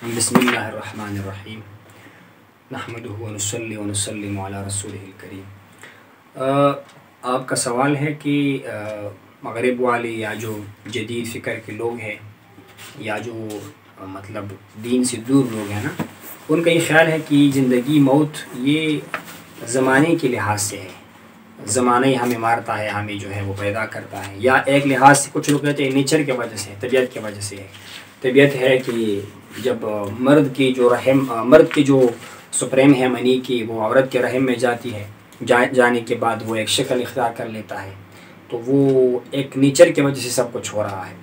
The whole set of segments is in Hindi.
बिस्मिल्लाहिर्रहमानिर्रहीम नहमदुहु व नुसल्ली व नुसल्लिमु अला रसूलिहिल करीम। आपका सवाल है कि मगरिब वाले या जो जदीद फ़िक्र के लोग हैं या जो मतलब दीन से दूर लोग हैं ना, उनका ये ख़्याल है कि ज़िंदगी मौत ये ज़माने के लिहाज से है, ज़माना ही हमें मारता है, हमें जो है वो पैदा करता है। या एक लिहाज से कुछ लोग कहते हैं नेचर की वजह से, तबीयत की वजह से है। तबीयत है कि जब मर्द की जो सुप्रीम है मनी की, वो औरत के रहम में जाती है, जाने के बाद वो एक शक्ल इख्तियार कर लेता है, तो वो एक नेचर की वजह से सब कुछ हो रहा है।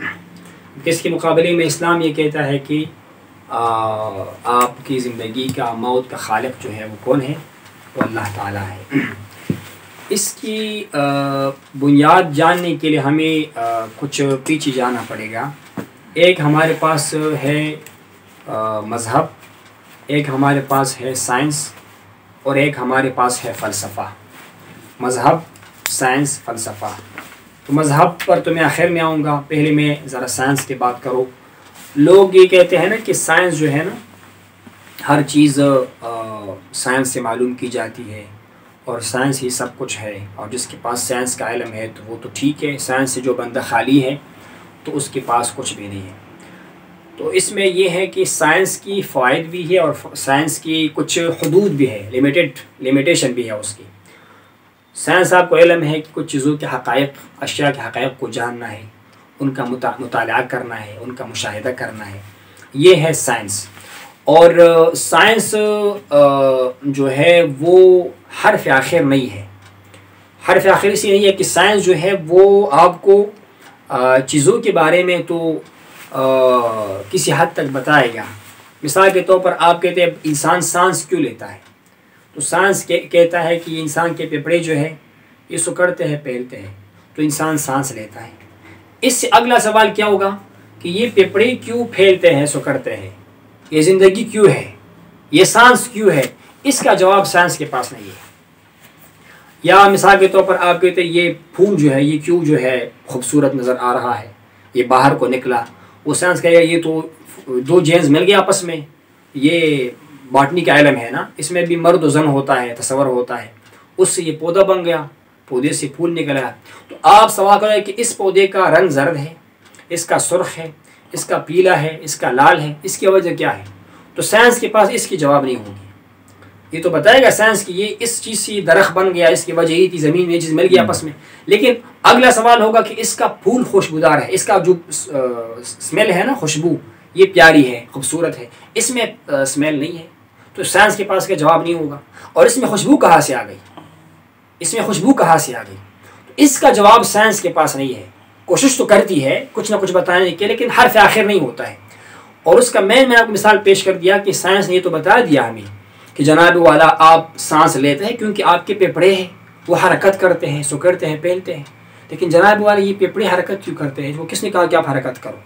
इसके मुकाबले में इस्लाम ये कहता है कि आपकी ज़िंदगी का, मौत का खालिक जो है वो कौन है? वो अल्लाह ताला है। इसकी बुनियाद जानने के लिए हमें कुछ पीछे जाना पड़ेगा। एक हमारे पास है मज़हब, एक हमारे पास है साइंस और एक हमारे पास है फ़लसफ़ा। मज़हब, साइंस, फ़लसफ़ा। तो मज़हब पर तो मैं आखिर में आऊँगा, पहले मैं ज़रा साइंस की बात करूँ। लोग ये कहते हैं ना कि साइंस जो है ना, हर चीज़ साइंस से मालूम की जाती है और साइंस ही सब कुछ है, और जिसके पास साइंस का इल्म है तो वो तो ठीक है। साइंस से जो बंदा खाली है तो उसके पास कुछ भी नहीं है। तो इसमें यह है कि साइंस की फ़ायदे भी है और साइंस की कुछ हदूद भी है, लिमिटेशन भी है उसकी। साइंस आपको इल्म है कि कुछ चीज़ों के हक़ाइक़, अशिया के हक़ाइक़ को जानना है, उनका मुताला करना है, उनका मुशाहिदा करना है, ये है साइंस। और साइंस जो है वो हर्फ़ आखिर नहीं है। हर्फ़ आखिर इसलिए नहीं है कि साइंस जो है वो आपको चीज़ों के बारे में तो किसी हद तक बताएगा। मिसाल के तौर पर आप कहते हैं इंसान सांस क्यों लेता है, तो साइंस कहता है कि इंसान के फेफड़े जो है ये सुकड़ते हैं, फैलते हैं, तो इंसान सांस लेता है। इससे अगला सवाल क्या होगा कि ये फेफड़े क्यों फैलते हैं, सुकड़ते हैं, ये ज़िंदगी क्यों है, ये सांस क्यों है? इसका जवाब साइंस के पास नहीं है। या मिसाल के तौर पर आप कहते हैं ये फूल जो है ये क्यों जो है खूबसूरत नज़र आ रहा है, ये बाहर को निकला, वो साइंस कहेगा ये तो दो जेंस मिल गए आपस में, ये बॉटनी का इल्म है ना, इसमें भी मर्द और जन होता है, तस्वर होता है, उससे ये पौधा बन गया, पौधे से फूल निकला। तो आप सवाल करें कि इस पौधे का रंग जर्द है, इसका सुर्ख है, इसका पीला है, इसका लाल है, इसकी वजह क्या है? तो साइंस के पास इसकी जवाब नहीं होगी। ये तो बताएगा साइंस कि ये इस चीज़ से दरख्त बन गया, इसकी वजह यही थी, ज़मीन में ये चीज़ मिल गई आपस में। लेकिन अगला सवाल होगा कि इसका फूल खुशबूदार है, इसका जो स्मेल है ना, खुशबू, ये प्यारी है, खूबसूरत है, इसमें स्मेल नहीं है, तो साइंस के पास का जवाब नहीं होगा। और इसमें खुशबू कहाँ से आ गई, इसमें खुशबू कहाँ से आ गई? तो इसका जवाब साइंस के पास नहीं है। कोशिश तो करती है कुछ ना कुछ बताने की, लेकिन हर्फ आखिर नहीं होता है। और उसका मैंने आपको मिसाल पेश कर दिया कि साइंस ने ये तो बता दिया हमें कि जनाब वाला आप सांस लेते हैं क्योंकि आपके फेफड़े हैं, वो हरकत करते हैं, सुकड़ते हैं, फैलते हैं। लेकिन जनाब वाले ये फेफड़े हरकत क्यों करते हैं? वो किसने कहा कि आप हरकत करो?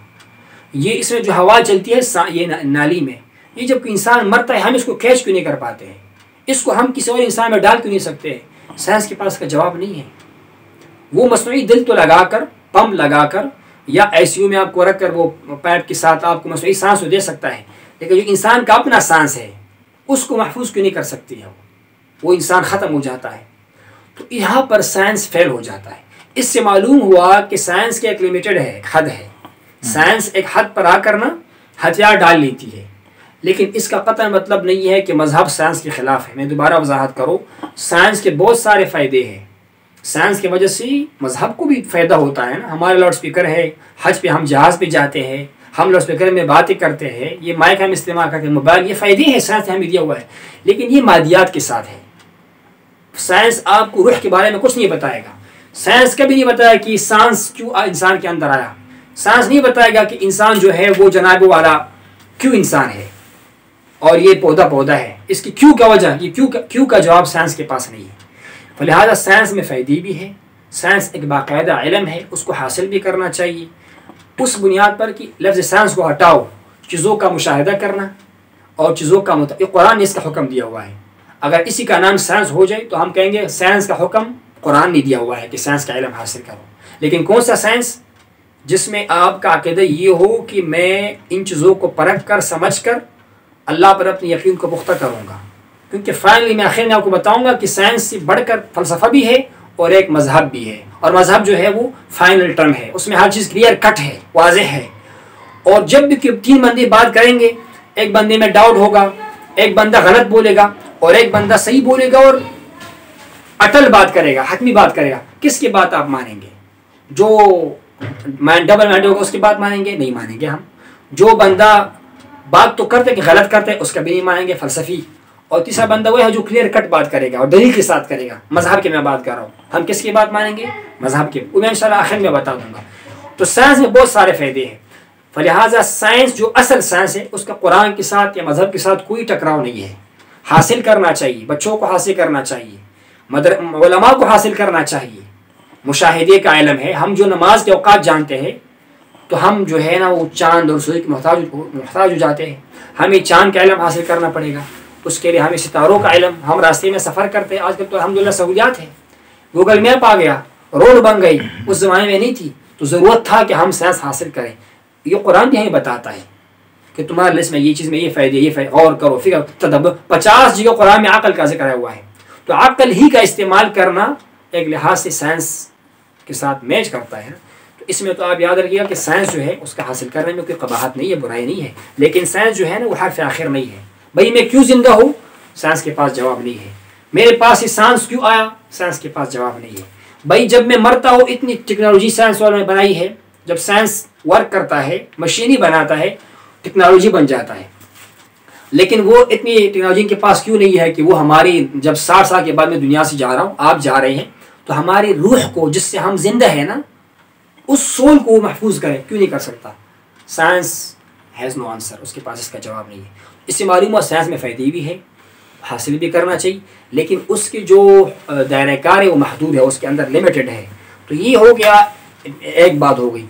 ये इसमें जो हवा चलती है ये नाली में, ये जब इंसान मरता है हम इसको कैच क्यों नहीं कर पाते हैं? इसको हम किसी और इंसान में डाल क्यों नहीं सकते हैं? साइंस के पास का जवाब नहीं है। वो मसनूई दिल तो लगाकर, पंप लगाकर या ICU में आपको रख कर वो पाइप के साथ आपको मसनूई सांस तो दे सकता है, लेकिन जो इंसान का अपना सांस है उसको महफूज क्यों नहीं कर सकती है? वो इंसान ख़त्म हो जाता है। तो यहाँ पर साइंस फेल हो जाता है। इससे मालूम हुआ कि साइंस के एक लिमिटेड है, एक हद है। साइंस एक हद पर आकर ना हथियार डाल लेती है, लेकिन इसका कतई मतलब नहीं है कि मज़हब साइंस के ख़िलाफ़ है। मैं दोबारा वजाहत करूँ, साइंस के बहुत सारे फ़ायदे हैं। साइंस की वजह से मज़हब को भी फ़ायदा होता है ना। हमारे लाउड स्पीकर है, हज पे हम जहाज़ पे जाते हैं, हम लाउड स्पीकर में बातें करते हैं, ये माइक हम इस्तेमाल करते हैं, मोबाइल, ये फ़ायदे हैं साइंस ने हमें दिया हुआ है। लेकिन ये मादियात के साथ है। साइंस आपको रूह के बारे में कुछ नहीं बताएगा। साइंस कभी नहीं बताया कि सांस क्यों इंसान के अंदर आया। साइंस नहीं बताएगा कि इंसान जो है वो जनाब वाला क्यों इंसान है और ये पौधा है, इसकी क्यों क्या वजह, ये क्यों का जवाब साइंस के पास नहीं है। लिहाजा साइंस में फ़ायदे भी है। साइंस एक बाकायदा इल्म है, उसको हासिल भी करना चाहिए। उस बुनियाद पर कि लफ्ज़ साइंस को हटाओ, चीज़ों का मुशाहिदा करना और चीज़ों का कुरान ने इसका हुक्म दिया हुआ है। अगर इसी का नाम साइंस हो जाए तो हम कहेंगे साइंस का हुक्म कुरान ने दिया हुआ है कि साइंस का इल्म हासिल करो। लेकिन कौन सा साइंस? जिसमें आपका अक़ीदा ये हो कि मैं इन चीज़ों को परख कर, समझ कर अल्लाह पर अपने यकीन को पुख्ता करूँगा। क्योंकि फाइनली मैं आखिर में आपको बताऊँगा कि साइंस से बढ़कर फ़लसफ़ा भी है और एक मज़हब भी है, और मज़हब जो है वो फाइनल टर्म है, उसमें हर चीज़ क्लियर कट है, वाज़ेह है। और जब भी 3 बंदे बात करेंगे, एक बंदे में डाउट होगा, एक बंदा गलत बोलेगा और एक बंदा सही बोलेगा और अटल बात करेगा, हतमी बात करेगा, किसकी बात आप मानेंगे? जो डबल माइंडेड होगा उसकी बात मानेंगे? नहीं मानेंगे हम। जो बंदा बात तो करते कि गलत करते उसका भी नहीं मानेंगे, फ़लसफ़ी। और तीसरा बंदा वो है जो क्लियर कट बात करेगा और दलील के साथ करेगा। मज़हब की मैं बात कर रहा हूँ, हम किसकी बात मानेंगे? मज़हब की। वो मैं इंशाल्लाह आखिर में बता दूंगा। तो साइंस में बहुत सारे फ़ायदे हैं, फलिहाजा साइंस जो असल साइंस है उसका कुरान के साथ या मज़हब के साथ कोई टकराव नहीं है। हासिल करना चाहिए, बच्चों को हासिल करना चाहिए, उलमा को हासिल करना चाहिए। मुशाहिदे का इल्म है। हम जो नमाज के औकात जानते हैं तो हम जो है ना वो चांद और सूरज के मोहताज हो जाते हैं। हमें चांद का इल्म हासिल करना पड़ेगा, उसके लिए हमें सितारों का इल्म। हम रास्ते में सफ़र करते हैं, आजकल तो अल्हम्दुलिल्लाह सहूलियात है, गूगल मैप आ गया, रोड बन गई, उस ज़माने में नहीं थी। तो ज़रूरत था कि हम साइंस हासिल करें। ये कुरान भी हमें बताता है कि तुम्हारे लिस्ट में ये चीज़ में ये फ़ायदे, गौर करो, फिक्र तदब्बर। 50 जगह कुरान में अक़ल का जिक्र हुआ है। तो अक़ल ही का इस्तेमाल करना एक लिहाज से साइंस के साथ मैच करता है। तो इसमें तो आप याद रखिएगा कि साइंस जो है उसका हासिल करने में कोई कबाहत नहीं है, बुराई नहीं है। लेकिन साइंस जो है ना वो हर्फ आखिर नहीं है। भाई मैं क्यों जिंदा हूँ, साइंस के पास जवाब नहीं है। मेरे पास ये सांस क्यों आया, साइंस के पास जवाब नहीं है। भाई जब मैं मरता हूँ, इतनी टेक्नोलॉजी साइंस वालों ने बनाई है, जब साइंस वर्क करता है, मशीन ही बनाता है, टेक्नोलॉजी बन जाता है। लेकिन वो इतनी टेक्नोलॉजी के पास क्यों नहीं है कि वो हमारी जब 60 साल के बाद मैं दुनिया से जा रहा हूँ, आप जा रहे हैं, तो हमारी रूह को जिससे हम जिंदा है ना, उस सोल को महफूज करें, क्यों नहीं कर सकता? साइंस हैज़ नो आंसर, उसके पास इसका जवाब नहीं है। इससे मालूम हुआ साइंस में फ़ायदे भी है, हासिल भी करना चाहिए, लेकिन उसके जो दायरा कार है वो महदूद है, उसके अंदर लिमिटेड है। तो ये हो गया, एक बात हो गई।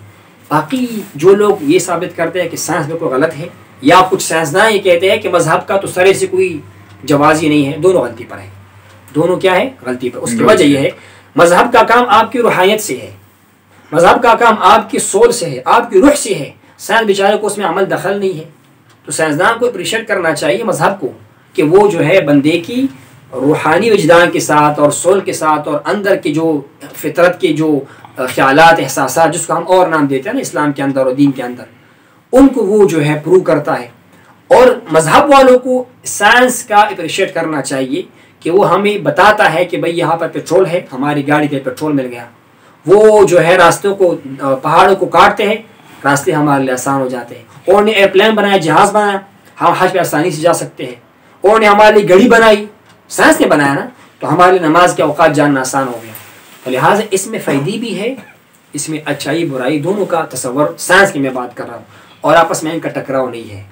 बाकी जो लोग ये साबित करते हैं कि साइंस बिल्कुल गलत है, या कुछ साइंसदान ये कहते हैं कि मज़हब का तो सरे से कोई जवाज़ ही नहीं है, दोनों गलती पर है। दोनों क्या है? गलती पर। उसकी वजह यह है, मज़हब का काम आपकी रूहानियत से है, मज़हब का काम आपकी सोल से है, आपकी रूह से है। साइंस बेचारे को उसमें अमल दखल नहीं है। तो साइंसदान को अप्रिशिएट करना चाहिए मज़हब को कि वो जो है बंदे की रूहानी वजदान के साथ और सोल के साथ और अंदर की जो फितरत के जो ख्यालात, एहसासात, जिसको हम और नाम देते हैं ना इस्लाम के अंदर और दीन के अंदर, उनको वो जो है प्रूव करता है। और मज़हब वालों को साइंस का अप्रिशिएट करना चाहिए कि वो हमें बताता है कि भाई यहाँ पर पेट्रोल है, हमारी गाड़ी पे पेट्रोल मिल गया। वो जो है रास्तों को, पहाड़ों को काटते हैं, रास्ते हमारे लिए आसान हो जाते हैं। और ने एयरप्लेन बनाया, जहाज़ बनाया, हम हज पे आसानी से जा सकते हैं। और ने हमारे लिए घड़ी बनाई, साइंस ने बनाया ना, तो हमारे लिए नमाज के औकात जानना आसान हो गया। तो लिहाजा इसमें फ़ायदे भी है, इसमें अच्छाई बुराई दोनों का तसव्वुर साइंस की मैं बात कर रहा हूँ। और आपस में इनका टकराव नहीं है।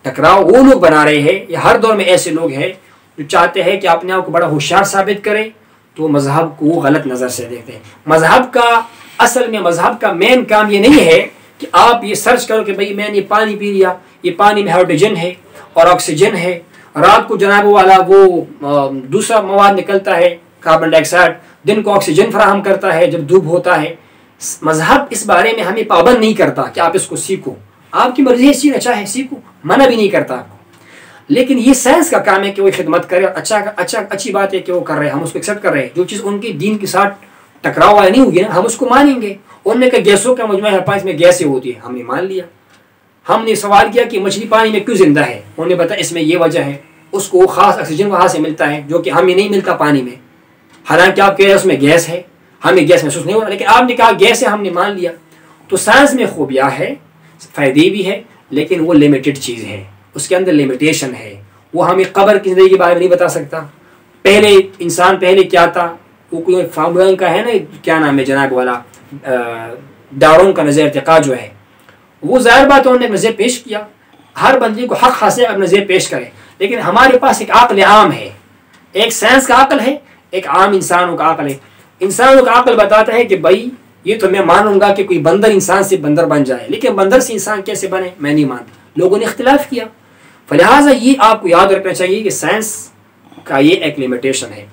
टकराव वो लोग बना रहे हैं, या हर दौर में ऐसे लोग हैं जो चाहते हैं कि अपने आप को बड़ा होशियार साबित करें, तो मज़हब को गलत नज़र से देखते हैं। मज़हब का असल में, मज़हब का मेन काम ये नहीं है कि आप ये सर्च करो कि भाई मैंने ये पानी पी लिया, ये पानी में हाइड्रोजन है और ऑक्सीजन है, रात को जनाब वाला वो दूसरा मवाद निकलता है कार्बन डाइऑक्साइड, दिन को ऑक्सीजन फराहम करता है जब धूप होता है। मज़हब इस बारे में हमें पाबंद नहीं करता कि आप इसको सीखो, आपकी मर्जी है सीखना चाहे सीखो, मना भी नहीं करता आपको। लेकिन ये साइंस का काम है कि वो खिदमत करे। अच्छी बात है कि वो कर रहे हैं, हम उसको एक्सेप्ट कर रहे हैं। जो चीज़ उनके दीन के साथ टकराव वाला नहीं होगी ना, हम उसको मानेंगे। उन्होंने कहा गैसों का मजमा है, इसमें गैसें होती है, हमने मान लिया। हमने सवाल किया कि मछली पानी में क्यों जिंदा है, उन्होंने बताया इसमें ये वजह है, उसको खास ऑक्सीजन वहाँ से मिलता है जो कि हमें नहीं मिलता पानी में। हालांकि आप कह रहे हैं उसमें गैस है, हमें गैस महसूस नहीं हो रहा, लेकिन आपने कहा गैस है, हमने मान लिया। तो साइंस में खूबियाँ है, फ़ायदे भी है, लेकिन वो लिमिटेड चीज़ है, उसके अंदर लिमिटेशन है। वो हमें कब्र की ज़िंदगी के बारे में नहीं बता सकता। पहले इंसान पहले क्या था, वो कोई फार्मूला का है ना, क्या नाम है जनाब वाला, डार्विन का नज़र इर्तिक़ा जो है, वो ज़ाहिर बात उन्होंने नज़र पेश किया। हर बंदे को हक़ हासिल अब नज़र पेश करे। लेकिन हमारे पास एक अक़ल आम है, एक साइंस का अक़ल है, एक आम इंसानों का अक़ल है। इंसानों का अक़ल बताता है कि भाई ये तो मैं मानूंगा कि कोई बंदर इंसान से बंदर बन जाए, लेकिन बंदर से इंसान कैसे बने मैं नहीं मानता। लोगों ने इख्तिलाफ किया। फलिहाजा ये आपको याद रखना चाहिए कि साइंस का ये एक लिमिटेशन है।